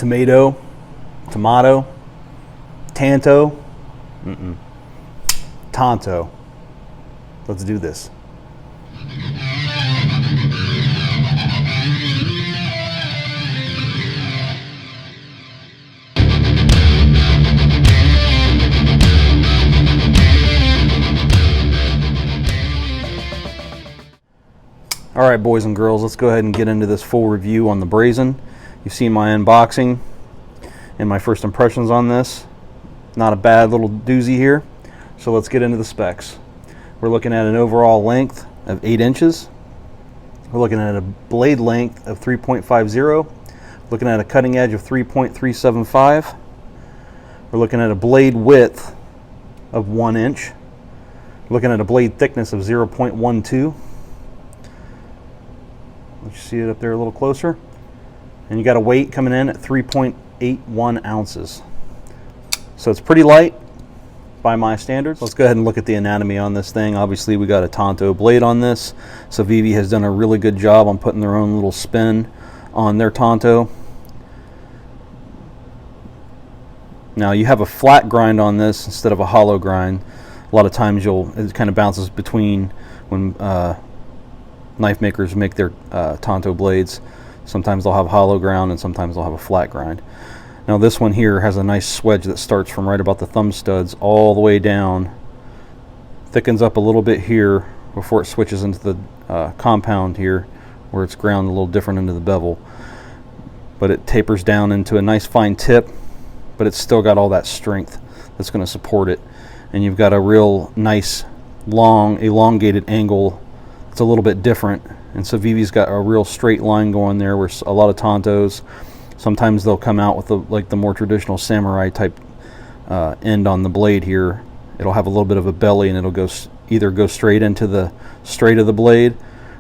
tomato, Tanto, Tanto. Let's do this. All right, boys and girls, let's go ahead and get into this full review on the brazen. You've seen my unboxing and my first impressions on this. Not a bad little doozy here. So let's get into the specs. We're looking at an overall length of 8 inches. We're looking at a blade length of 3.50. Looking at a cutting edge of 3.375. We're looking at a blade width of 1 inch. We're looking at a blade thickness of 0.12. Let you see it up there a little closer. And you got a weight coming in at 3.81 ounces. So it's pretty light by my standards. Let's go ahead and look at the anatomy on this thing. Obviously we got a Tanto blade on this. Civivi has done a really good job on putting their own little spin on their Tanto. Now you have a flat grind on this instead of a hollow grind. A lot of times it kind of bounces between when knife makers make their Tanto blades. Sometimes they'll have hollow ground and sometimes they'll have a flat grind. Now this one here has a nice swedge that starts from right about the thumb studs all the way down, thickens up a little bit here before it switches into the compound here where it's ground a little different into the bevel, but it tapers down into a nice fine tip, but it's still got all that strength that's going to support it. And you've got a real nice long elongated angle. It's a little bit different, and Civivi's got a real straight line going there where a lot of Tantos, sometimes they'll come out with the more traditional samurai type end on the blade here. It'll have a little bit of a belly and it'll either go straight into the straight of the blade,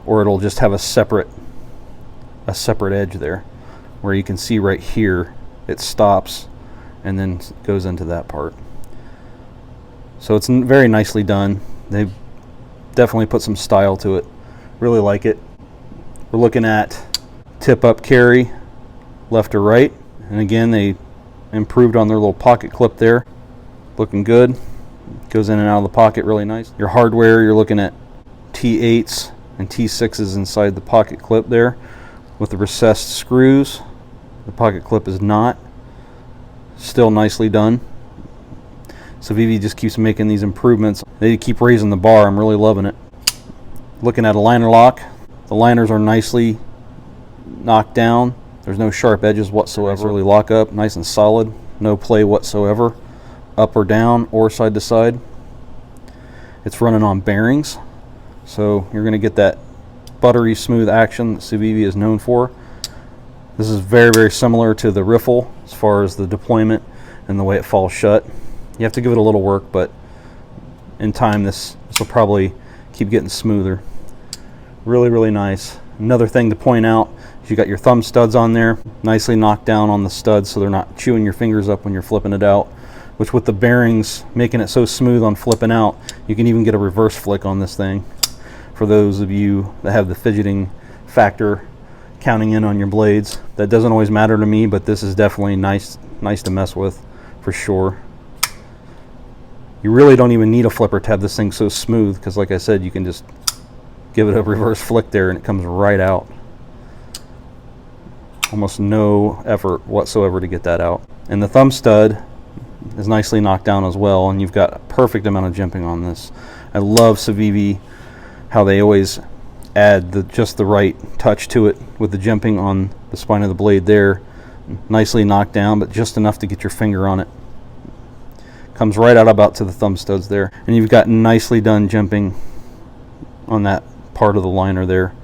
or it'll just have a separate edge there where you can see right here it stops and then goes into that part. So it's very nicely done. They've definitely put some style to it. Really like it. We're looking at tip up carry, left or right. And again, they improved on their little pocket clip there. Looking good. Goes in and out of the pocket really nice. Your hardware, you're looking at T8s and T6s inside the pocket clip there with the recessed screws. The pocket clip is not. Still nicely done. Civivi just keeps making these improvements. They keep raising the bar. I'm really loving it. Looking at a liner lock. The liners are nicely knocked down. There's no sharp edges whatsoever. Really lock up, nice and solid. No play whatsoever, up or down or side to side. It's running on bearings, so you're going to get that buttery smooth action that Civivi is known for. This is very, very similar to the riffle as far as the deployment and the way it falls shut. You have to give it a little work, but in time this will probably keep getting smoother. Really, really nice. Another thing to point out is you got your thumb studs on there, nicely knocked down on the studs so they're not chewing your fingers up when you're flipping it out, which with the bearings making it so smooth on flipping out, you can even get a reverse flick on this thing. For those of you that have the fidgeting factor counting in on your blades, that doesn't always matter to me, but this is definitely nice to mess with for sure. You really don't even need a flipper to have this thing so smooth, because like I said, you can just give it a reverse flick there and it comes right out. Almost no effort whatsoever to get that out. And the thumb stud is nicely knocked down as well, and you've got a perfect amount of jimping on this. I love Civivi, how they always add just the right touch to it with the jimping on the spine of the blade there. Nicely knocked down, but just enough to get your finger on it. Comes right out about to the thumb studs there, and you've got nicely done jimping on that part of the liner there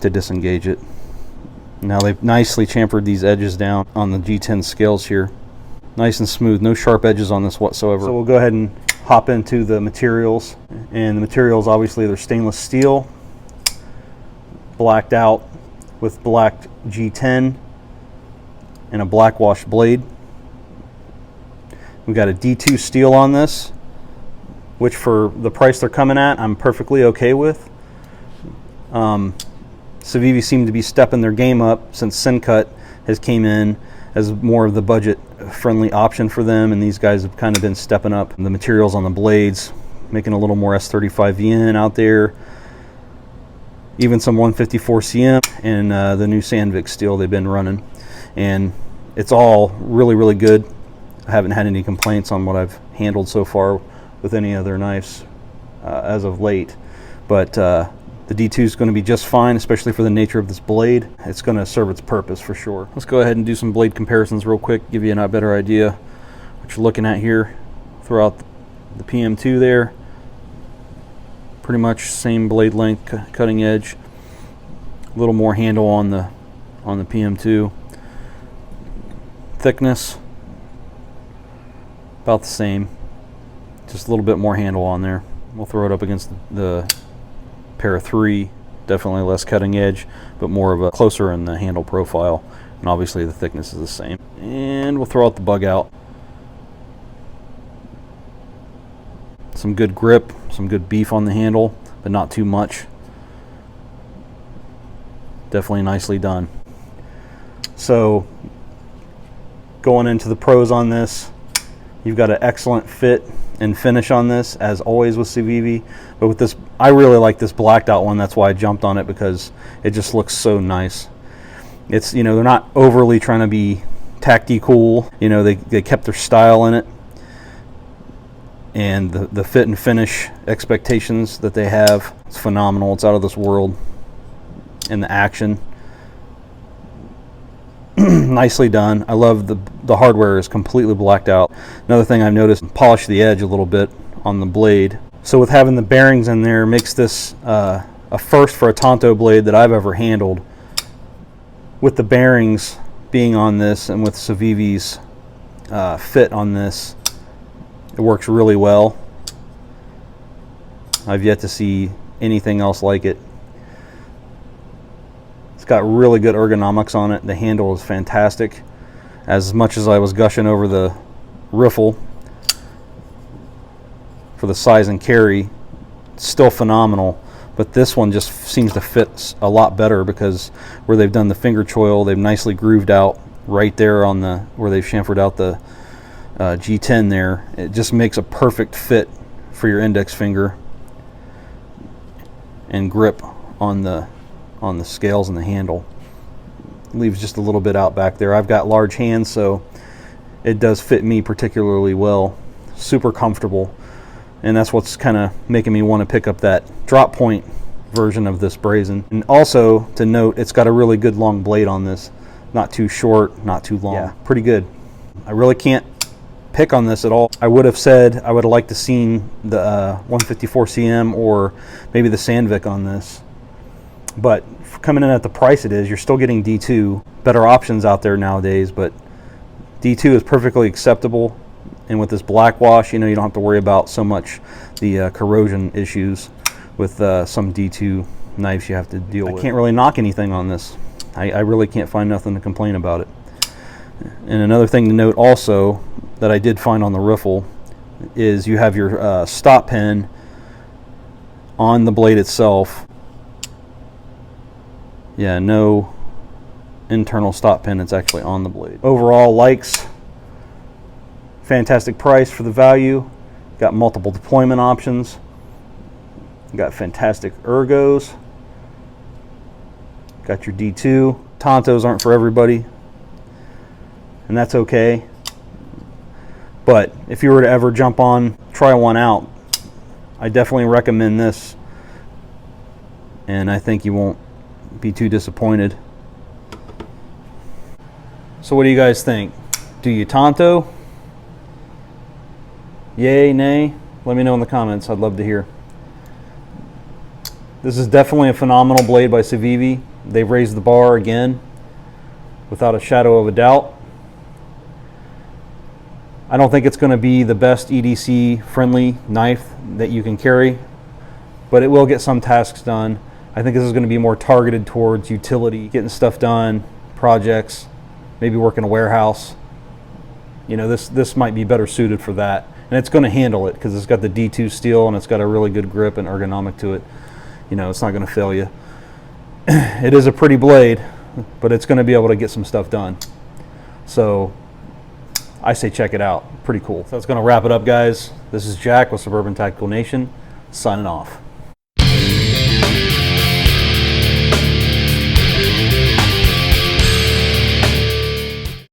to disengage it. Now they've nicely chamfered these edges down on the G10 scales here. Nice and smooth, no sharp edges on this whatsoever. So we'll go ahead and hop into the materials. And the materials, obviously, they're stainless steel, blacked out with black G10 and a black wash blade. We've got a D2 steel on this, which for the price they're coming at, I'm perfectly okay with. Civivi seemed to be stepping their game up since Syncut has came in as more of the budget friendly option for them, and these guys have kind of been stepping up the materials on the blades, making a little more S35VN out there, even some 154 CM, and the new Sandvik steel they've been running, and it's all really good. I haven't had any complaints on what I've handled so far with any other knives as of late, but the D2 is going to be just fine, especially for the nature of this blade. It's going to serve its purpose for sure. Let's go ahead and do some blade comparisons real quick, give you a better idea what you're looking at here throughout the PM2 there. Pretty much same blade length, cutting edge. A little more handle on the PM2. Thickness, about the same. Just a little bit more handle on there. We'll throw it up against the Para 3, definitely less cutting edge, but more of a closer in the handle profile, and obviously the thickness is the same. And we'll throw out the bug out. Some good grip, some good beef on the handle, but not too much. Definitely nicely done. So going into the pros on this, you've got an excellent fit and finish on this, as always with Civivi. But with this, I really like this blacked out one. That's why I jumped on it, because it just looks so nice. It's, you know, they're not overly trying to be tacky cool. You know, they kept their style in it, and the fit and finish expectations that they have, it's phenomenal. It's out of this world. And the action, nicely done. I love the hardware is completely blacked out. Another thing I've noticed, polish the edge a little bit on the blade. So with having the bearings in there, makes this a first for a Tanto blade that I've ever handled. With the bearings being on this, and with Civivi's fit on this, it works really well. I've yet to see anything else like it. It's got really good ergonomics on it. The handle is fantastic. As much as I was gushing over the riffle for the size and carry, it's still phenomenal. But this one just seems to fit a lot better, because where they've done the finger choil, they've nicely grooved out right there on the where they've chamfered out the G10 there. It just makes a perfect fit for your index finger and grip on the scales and the handle. Leaves just a little bit out back there. I've got large hands, so it does fit me particularly well. Super comfortable, and that's what's kind of making me want to pick up that drop point version of this brazen. And also to note, it's got a really good long blade on this. Not too short, not too long. Yeah, pretty good. I really can't pick on this at all. I would have said I would have liked to seen the 154 CM or maybe the Sandvik on this. But coming in at the price it is, you're still getting D2. Better options out there nowadays, but D2 is perfectly acceptable. And with this black wash, you know, you don't have to worry about so much the corrosion issues with some D2 knives you have to deal with. I can't really knock anything on this. I really can't find nothing to complain about it. And another thing to note also that I did find on the riffle is you have your stop pin on the blade itself. Yeah, no internal stop pin, it's actually on the blade. Overall, likes, fantastic price for the value, got multiple deployment options, got fantastic ergos, got your D2. Tantos aren't for everybody, and that's okay. But if you were to ever jump on, try one out, I definitely recommend this, and I think you won't be too disappointed. So what do you guys think? Do you Tanto? Yay, nay? Let me know in the comments. I'd love to hear. This is definitely a phenomenal blade by Civivi. They've raised the bar again, without a shadow of a doubt. I don't think it's going to be the best EDC friendly knife that you can carry, but it will get some tasks done. I think this is going to be more targeted towards utility, getting stuff done, projects, maybe work in a warehouse. You know, this might be better suited for that. And it's going to handle it because it's got the D2 steel and it's got a really good grip and ergonomic to it. You know, it's not going to fail you. It is a pretty blade, but it's going to be able to get some stuff done. So I say check it out. Pretty cool. So that's going to wrap it up, guys. This is Jack with Suburban Tactical Nation, signing off.